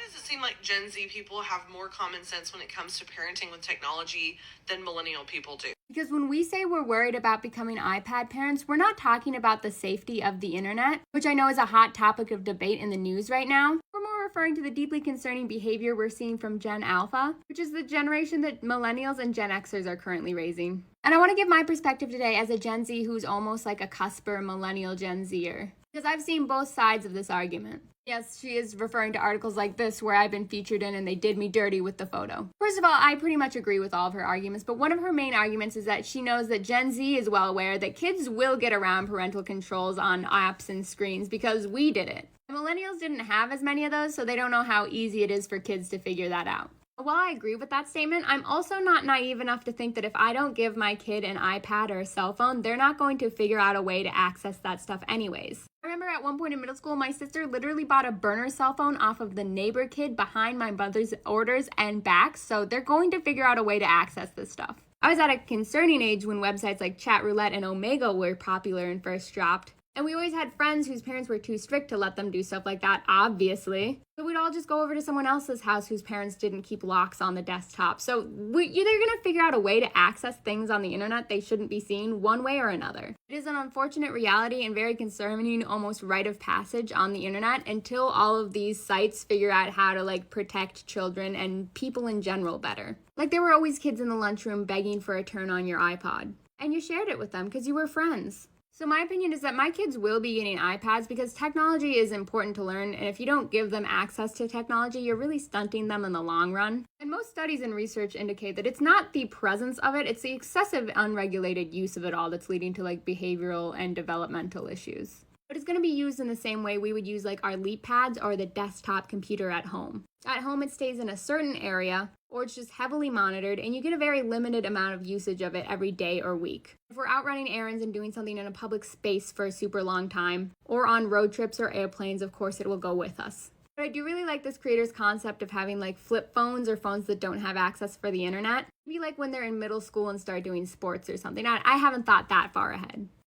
does it seem like Gen Z people have more common sense when it comes to parenting with technology than millennial people do? Because when we say we're worried about becoming iPad parents, we're not talking about the safety of the internet, which I know is a hot topic of debate in the news right now. We're more referring to the deeply concerning behavior we're seeing from Gen Alpha, which is the generation that millennials and Gen Xers are currently raising. And I want to give my perspective today as a Gen Z who's almost like a cusper millennial Gen Zer, because I've seen both sides of this argument. Yes, she is referring to articles like this where I've been featured in and they did me dirty with the photo. First of all, I pretty much agree with all of her arguments, but one of her main arguments is that she knows that Gen Z is well aware that kids will get around parental controls on apps and screens because we did it. Millennials didn't have as many of those, so they don't know how easy it is for kids to figure that out. While I agree with that statement, I'm also not naive enough to think that if I don't give my kid an iPad or a cell phone, they're not going to figure out a way to access that stuff anyways. I remember at one point in middle school, my sister literally bought a burner cell phone off of the neighbor kid behind my mother's orders and back, so they're going to figure out a way to access this stuff. I was at a concerning age when websites like Chatroulette and Omega were popular and first dropped. And we always had friends whose parents were too strict to let them do stuff like that, obviously. So we'd all just go over to someone else's house whose parents didn't keep locks on the desktop. So they're going to figure out a way to access things on the internet they shouldn't be seeing one way or another. It is an unfortunate reality and very concerning, almost rite of passage on the internet until all of these sites figure out how to protect children and people in general better. Like there were always kids in the lunchroom begging for a turn on your iPod. And you shared it with them because you were friends. So my opinion is that my kids will be getting iPads because technology is important to learn, and if you don't give them access to technology, you're really stunting them in the long run. And most studies and research indicate that it's not the presence of it, it's the excessive unregulated use of it all that's leading to behavioral and developmental issues. But it's going to be used in the same way we would use our Leap pads or the desktop computer at home. At home, it stays in a certain area, or it's just heavily monitored, and you get a very limited amount of usage of it every day or week. If we're out running errands and doing something in a public space for a super long time, or on road trips or airplanes, of course it will go with us. But I do really like this creator's concept of having flip phones or phones that don't have access for the internet. Maybe when they're in middle school and start doing sports or something. I haven't thought that far ahead.